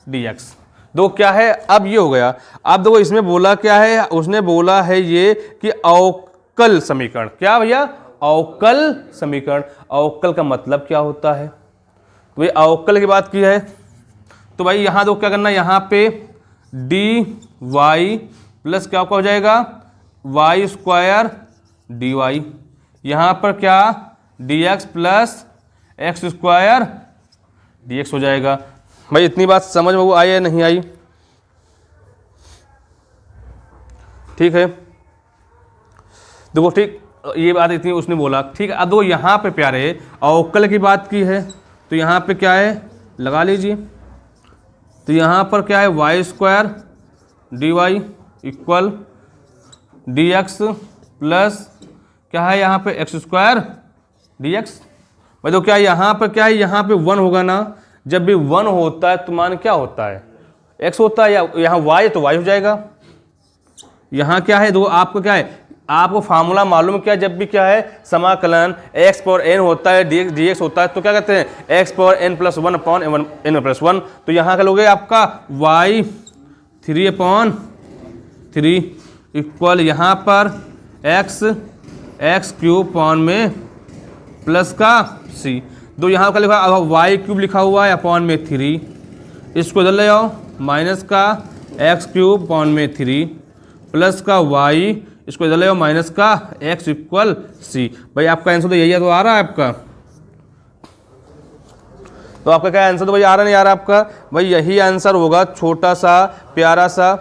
D x. दो क्या है, अब ये हो गया। अब देखो इसमें बोला क्या है, उसने बोला है ये कि अवकल समीकरण। क्या भैया, अवकल समीकरण। अवकल का मतलब क्या होता है, तो भाई अवकल की बात की है तो भाई यहां दो क्या करना, यहां पे डी वाई प्लस क्या हो जाएगा वाई स्क्वायर डी वाई, यहां पर क्या D X plus X square D X हो जाएगा। भाई इतनी बात समझ में वो आई या नहीं आई? ठीक है, देखो ठीक, ये बात इतनी उसने बोला। ठीक है, अब दो यहाँ पे प्यारे अवकल की बात की है तो यहाँ पे क्या है लगा लीजिए। तो यहाँ पर क्या है Y square D Y equal D X plus क्या है यहाँ पे एक्स स्क्वायर डी एक्स। भाई तो क्या यहाँ पर क्या है, यहाँ पे 1 होगा ना, जब भी 1 होता है तो मान क्या होता है x होता है, या यहाँ y तो y हो जाएगा। यहाँ क्या है, दो आपको क्या है, आपको फार्मूला मालूम क्या है, जब भी क्या है समाकलन x पर n होता है dx होता है तो क्या कहते हैं x पर n plus 1 upon n plus 1। तो यहाँ का लोगे आपका y 3 अपॉन 3 इक्वल यहाँ पर x क्यूब अपॉन में प्लस का c। दो यहाँ का लिखा वाई क्यूब लिखा हुआ है अपॉन में 3, इसको इधर ले आओ माइनस का एक्स क्यूब अपॉन में 3 प्लस का वाई, इसको इधर ले आओ माइनस का एक्स इक्वल सी। भाई आपका आंसर तो यही है, तो आ रहा है आपका, तो आपका क्या आंसर तो भाई आ रहा नहीं आ रहा आपका, भाई यही आंसर होगा, छोटा सा प्यारा सा।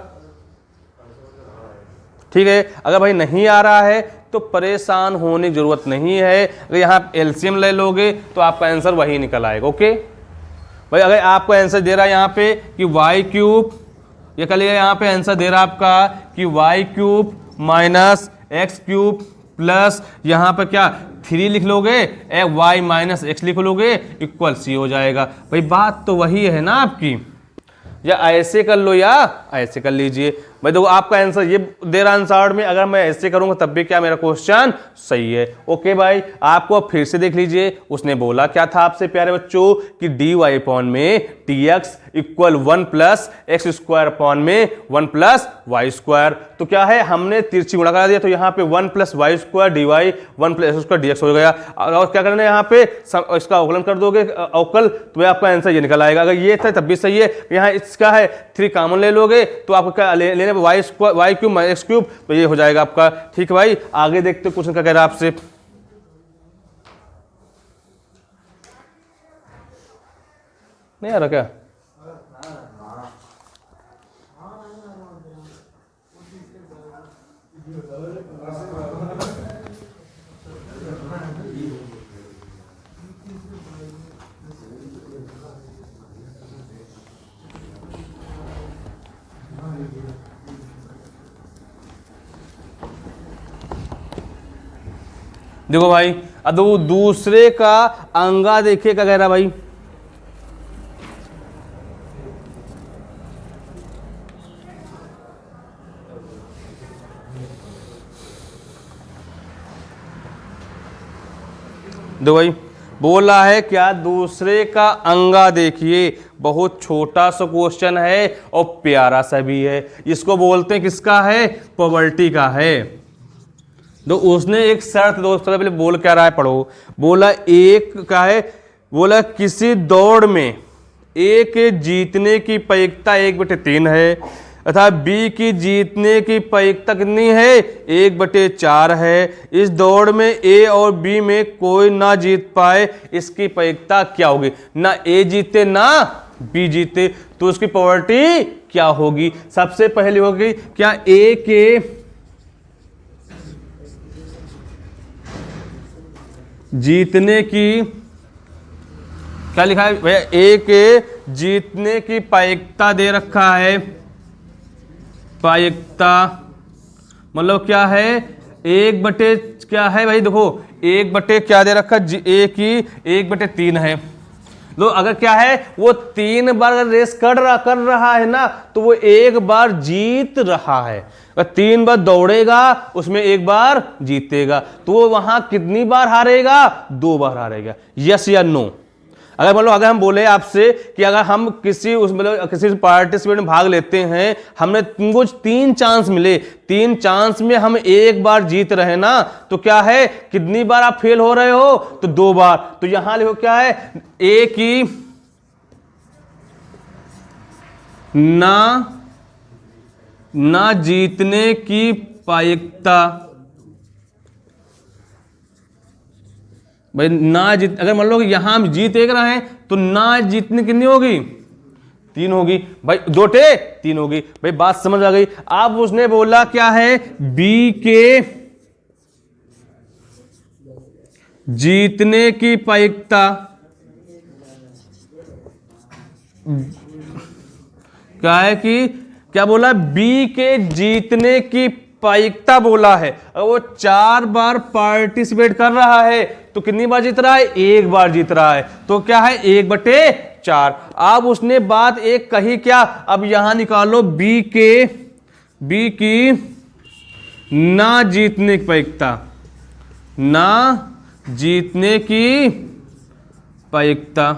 ठीक है, अगर भाई नहीं आ रहा है तो परेशान होने की जरूरत नहीं है। अगर यहाँ एलसीएम ले लोगे तो आपका आंसर वही निकल आएगा। ओके भाई, अगर आपको आंसर दे रहा है यहाँ पे कि वाई क्यूब, ये कह लिया यहाँ पे आंसर दे रहा है आपका कि Y cube minus X cube plus यहाँ पर क्या 3 लिख लोगे, वाई माइनस एक्स लिख लोगे इक्वल सी हो जाएगा। भाई बात तो वही है ना आपकी, या ऐसे कर लो या ऐसे कर लीजिए। भाई देखो आपका आंसर ये दे रहा आंसर में, अगर मैं ऐसे करूंगा तब भी क्या मेरा क्वेश्चन सही है। ओके भाई, आपको फिर से देख लीजिए, उसने बोला क्या था आपसे प्यारे बच्चों कि डी वाई अपॉन में T x equal 1 plus X square upon में 1 प्लस वाई स्क्वायर। तो क्या है, हमने तिरछी गुणा करा दिया तो यहाँ पे 1 plus Y square D Y 1 plus X square D X हो गया। और क्या करना है यहाँ पे इसका अवकलन कर दोगे अवकल, तो आपका आंसर ये निकल आएगा। अगर ये था तब भी सही है, यहाँ इसका है 3 कॉमन ले लोगे तो आपको क्या लेने Y square Y cube minus X cube, तो ये हो जाएगा आपका। ठीक है भाई, आगे देखते क्वेश्चन क्या कह रहा है आपसे। नहीं आ रहा क्या? देखो भाई, अब वो दूसरे का अंगा देखिए क्या कह रहा भाई, देखो भाई बोला है क्या, दूसरे का अंगा देखिए। बहुत छोटा सा क्वेश्चन है और प्यारा सा भी है। इसको बोलते हैं किसका है, प्रोबेबिलिटी का है। तो उसने एक शर्त दोस्तों पहले बोल क्या रहा है, पढ़ो। बोला एक का है, बोला किसी दौड़ में ए के जीतने की प्रायिकता 1/3 है तथा बी की जीतने की प्रायिकता कितनी है, 1/4 है। इस दौड़ में ए और बी में कोई ना जीत पाए, इसकी प्रायिकता क्या होगी। ना ए जीते ना बी जीते, तो उसकी प्रोबेबिलिटी क्या होगी। सबसे पहले होगी क्या, ए के जीतने की, क्या लिखा है भैया, ए के जीतने की प्रायिकता दे रखा है। प्रायिकता मतलब क्या है, 1/, क्या है भाई देखो, 1/, क्या दे रखा, ए की 1/3 है। लो अगर क्या है, वो 3 बार रेस कर रहा है ना, तो वो 1 बार जीत रहा है। अगर 3 बार दौड़ेगा उसमें 1 बार जीतेगा, तो वो वहां कितनी बार हारेगा, 2 बार हारेगा। यस या नो। अगर मान लो अगर हम बोले आपसे कि अगर हम किसी उस मतलब किसी पार्टिसिपेट में भाग लेते हैं, हमने तुमको 3 चांस मिले, 3 चांस में हम 1 बार जीत रहे ना, तो क्या है, कितनी बार आप फेल हो रहे हो, तो 2 बार। तो यहां लिखो क्या है, ए की ना जीतने की प्रायिकता, भाई ना जीत, अगर मान लो कि यहां हम जीत 1 रहे हैं, तो ना जीतने कितनी होगी, 3 होगी। भाई 2 3 होगी। भाई बात समझ आ गई। अब उसने बोला क्या है, बी के जीतने की प्रायिकता, क्या है कि क्या बोला, बी के जीतने की प्रायिकता बोला है। अगर वो 4 बार पार्टिसिपेट कर रहा है तो कितनी बार जीत रहा है, 1 बार जीत रहा है। तो क्या है, 1/4। अब उसने बात एक कही क्या, अब यहां निकालो बी की ना जीतने की प्रायिकता, ना जीतने की प्रायिकता।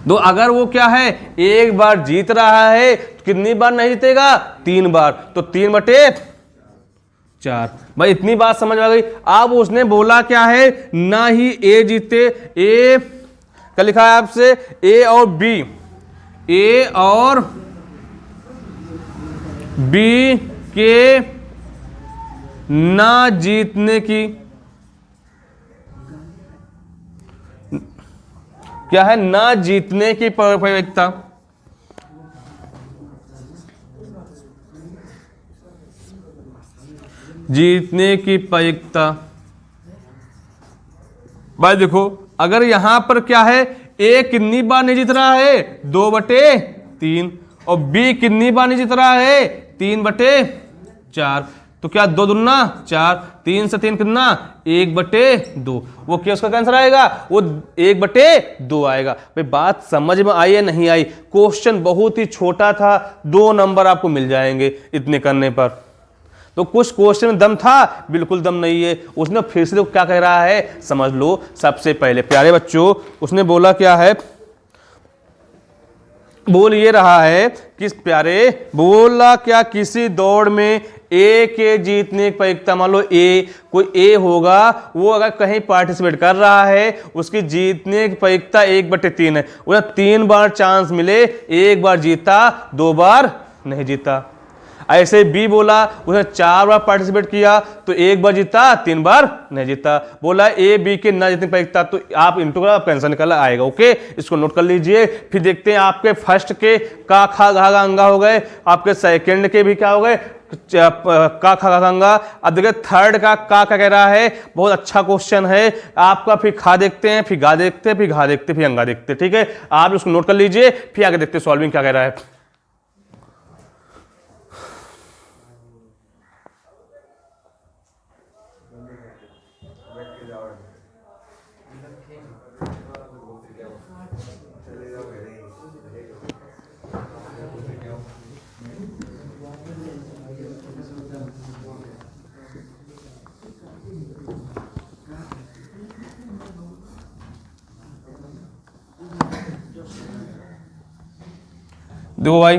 तो अगर वो क्या है, 1 बार जीत रहा है तो कितनी बार नहीं जीतेगा, 3 बार। तो 3/4। भाई इतनी बात समझ आ गई। अब उसने बोला क्या है, ना ही ए जीते, ए क्या लिखा है आपसे, ए और बी के ना जीतने की, क्या है, ना जीतने की प्रायिकता, जीतने की प्रायिकता। भाई देखो अगर यहां पर क्या है, ए कितनी बार नहीं जीत रहा है, 2/3, और बी कितनी बार नहीं जीत रहा है, 3/4। तो क्या 2 दूना 4, 3 से 3 कितना, 1/2। वो क्या उसका आंसर आएगा, वो 1/2 आएगा। भाई बात समझ में आई या नहीं आई। क्वेश्चन बहुत ही छोटा था, 2 नंबर आपको मिल जाएंगे इतने करने पर। तो कुछ क्वेश्चन में दम था, बिल्कुल दम नहीं है। उसने फिर से तो क्या कह रहा है समझ लो। सबसे पहले प्यारे बच्चों, उसने बोला क्या है, बोल ये रहा है कि प्यारे, बोला क्या, किसी दौड़ में ए के जीतने की प्रायिकता, मान लो ए, कोई ए होगा, वो अगर कहीं पार्टिसिपेट कर रहा है, उसकी जीतने की प्रायिकता 1/3 है। उसे 3 बार चांस मिले, 1 बार जीता, 2 बार नहीं जीता। ऐसे बी बोला, उसने 4 बार पार्टिसिपेट किया तो 1 बार जीता, 3 बार नहीं जीता। बोला ए बी के ना जीतने प्रायिकता, तो आप इंटू करा, आपका आंसर निकल आएगा। ओके, इसको नोट कर लीजिए। फिर देखते हैं आपके फर्स्ट के का खा घा गा अंगा हो गए, आपके सेकंड के भी क्या हो गए, का खा घा अंगा। अब देखिए थर्ड का कह रहा है, बहुत अच्छा क्वेश्चन है आपका। फिर खा देखते हैं, फिर गा देखते हैं, फिर घा देखते हैं, फिर अंगा देखते हैं। ठीक है, आप उसको नोट कर लीजिए, फिर आगे देखते हैं सॉल्विंग क्या कह रहा है। देखो भाई,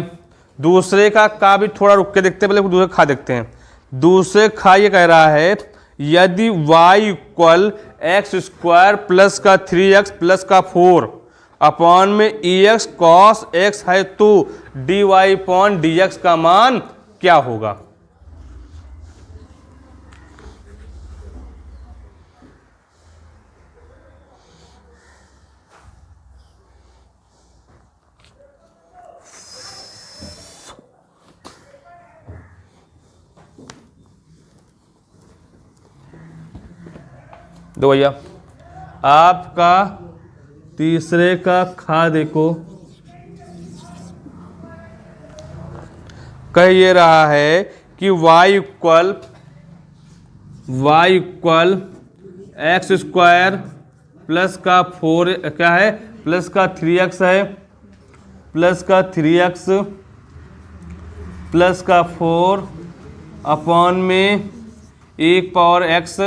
दूसरे का भी थोड़ा रुक के देखते हैं, पहले दूसरे खा देखते हैं। दूसरे खा ये कह रहा है यदि y equal x square plus का 3x प्लस का 4 अपॉन में ex cos x है तो dy अपॉन dx का मान क्या होगा। दो भैया, आपका तीसरे का खा देखो, कह ये रहा है कि y equal x square plus का 4 क्या है, प्लस का 3x है, प्लस का 3x प्लस का 4 अपॉन में 1 पावर x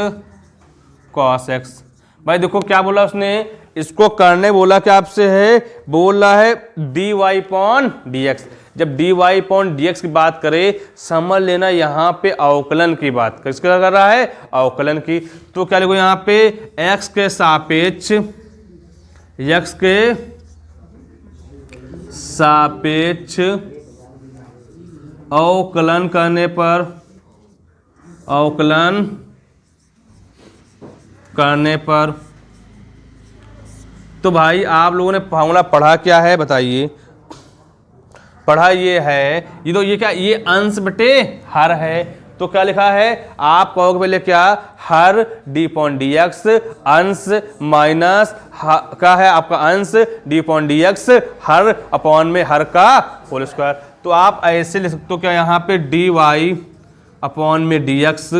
cos x। भाई देखो क्या बोला उसने, इसको करने बोला क्या आपसे है, बोल रहा है dy अपॉन dx। जब dy अपॉन dx की बात करें, समझ लेना यहाँ पे अवकलन की बात कर, इसका कर रहा है अवकलन की। तो क्या लिखो यहाँ पे x के सापेक्ष, x के सापेक्ष अवकलन करने पर, अवकलन करने पर, तो भाई आप लोगों ने फॉर्मूला पढ़ा क्या है बताइए। पढ़ा ये है, ये तो ये क्या, ये अंश बटे हर है। तो क्या लिखा है, आप कहोगे पहले क्या, हर डी अपॉन डी एक्स अंश माइनस क्या है आपका अंश डी अपॉन डी एक्स हर अपॉन में हर का होल स्क्वायर। तो आप ऐसे लिख सकते हो क्या, यहाँ पे डी वाई अपॉन में डी एक्स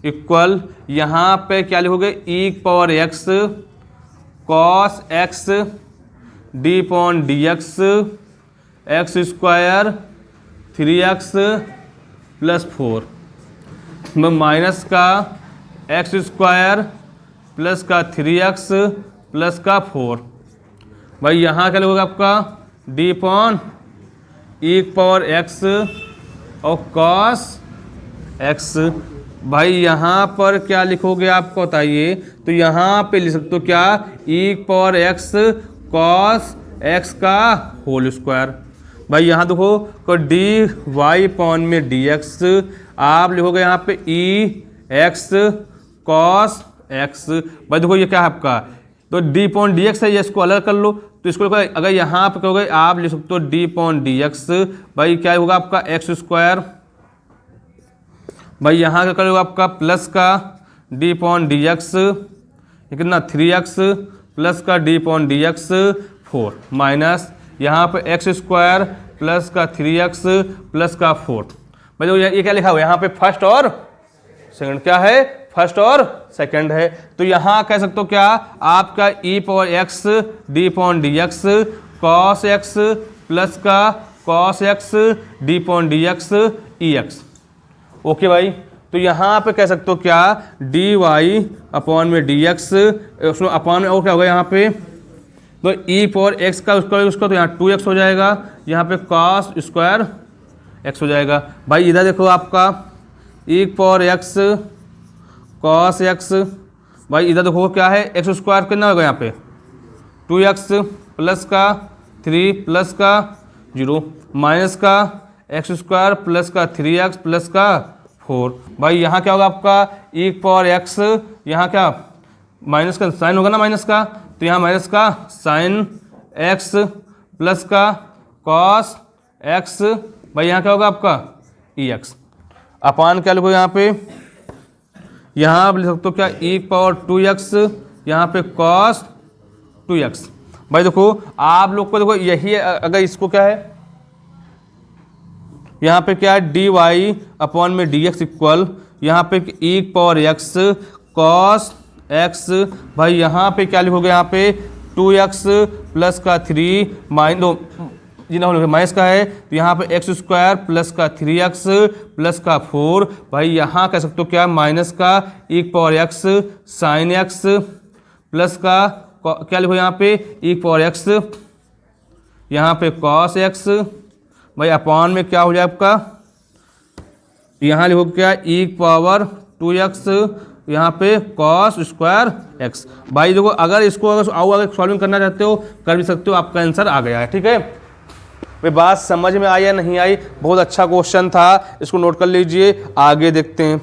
इक्वल यहाँ पे क्या लिखोगे, E power X cos X D upon D X X square 3x plus 4 minus का एक्स स्क्वायर प्लस का 3x प्लस का 4। भाई यहाँ क्या लिखोगे आपका डी अपॉन ई पावर एक्स और कॉस एक्स। भाई यहाँ पर क्या लिखोगे आपको बताइए, तो यहाँ पे लिख सकते हो क्या, ई पावर एक्स कॉस एक्स का होल स्क्वायर। भाई यहाँ देखो को डी वाई पॉन में डी एक्स, आप लिखोगे यहाँ पे ई एक्स कॉस एक्स। भाई देखो ये क्या है आपका, तो डी पॉन डी एक्स है, ये इसको अलग कर लो। तो इसको अगर यहाँ पे कहोगे आप लिख सकते हो डी पॉन डी एक्स। भाई क्या होगा आपका एक्स स्क्वायर, भाई यहाँ क्या करोगे आपका प्लस का डी पॉन डी एक्स कितना 3x प्लस का D upon D X 4 minus यहाँ पे एक्स स्क्वायर प्लस का 3x प्लस का 4। भाई ये क्या लिखा हुआ है यहाँ पे, फर्स्ट और सेकंड, क्या है फर्स्ट और सेकंड है। तो यहाँ कह सकते हो क्या, आपका E power X D upon D X cos X plus का cos X D upon D X E X. Okay भाई, तो यहाँ पे कह सकते हो क्या, डी वाई अपॉन में डी एक्स उसमें अपॉन में और क्या होगा यहाँ पे, तो ई पावर एक्स का उसका तो यहाँ 2x हो जाएगा, यहाँ पे कॉस स्क्वायर एक्स हो जाएगा। भाई इधर देखो आपका E power X cos x, भाई इधर देखो क्या है एक्स स्क्वायर कितना होगा यहाँ पे 2x प्लस का 3 प्लस का 0 माइनस का एक्स स्क्वायर प्लस का 3x प्लस का 4। भाई यहाँ क्या होगा आपका ई पावर एक्स, यहाँ क्या माइनस का साइन होगा ना माइनस का, तो यहाँ माइनस का साइन एक्स प्लस का कॉस एक्स। भाई यहाँ क्या होगा आपका ई एक्स अपान क्या लिखो यहाँ पे, यहाँ आप लिख सकते हो क्या ई पावर 2x यहाँ पे कॉस 2x। भाई देखो आप लोग को देखो यही अगर इसको क्या है यहाँ पे क्या है डी वाई अपॉन में डी एक्स इक्वल यहाँ पे ई पावर एक्स कॉस एक्स। भाई यहाँ पे क्या लिखोगे यहाँ पे 2x प्लस का 3 माइनस का है, तो यहाँ पे एक्स स्क्वायर प्लस का 3x प्लस का 4। भाई यहाँ कह सकते हो क्या माइनस का E power X sine X plus का क्या लिखो यहाँ पे ई पावर एक्स यहाँ पे कॉस एक्स भाई अपॉन में क्या हो जाए आपका, यहाँ लिखो क्या, e पावर 2x, यहाँ पे कॉस स्क्वायर x। भाई देखो अगर इसको अगर सॉल्विंग करना चाहते हो कर भी सकते हो, आपका आंसर आ गया है। ठीक है भाई, बात समझ में आई या नहीं आई? बहुत अच्छा क्वेश्चन था, इसको नोट कर लीजिए। आगे देखते हैं।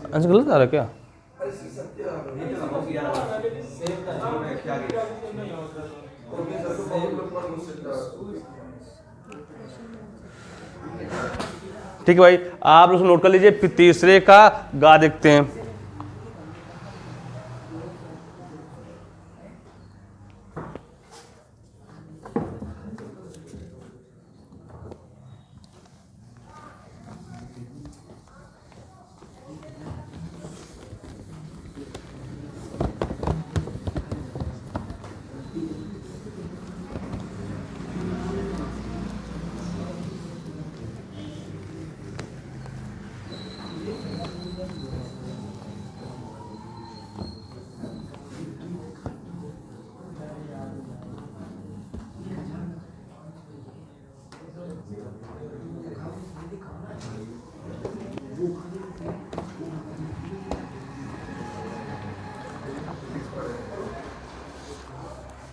आंसर गलत आ रहा है क्या? ठीक है भाई, आप उसको नोट कर लीजिए। फिर तीसरे का गा देखते हैं।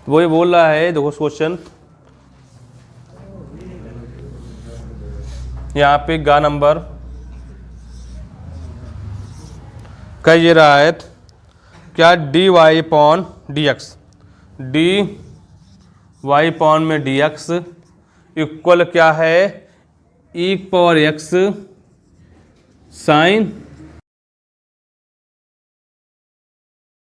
वो ये बोल रहा है, देखो क्वेश्चन यहाँ पे गा नंबर कह ये रहा है क्या, D Y upon D x, d Y upon में डी एक्स इक्वल क्या है, ई पावर एक्स साइन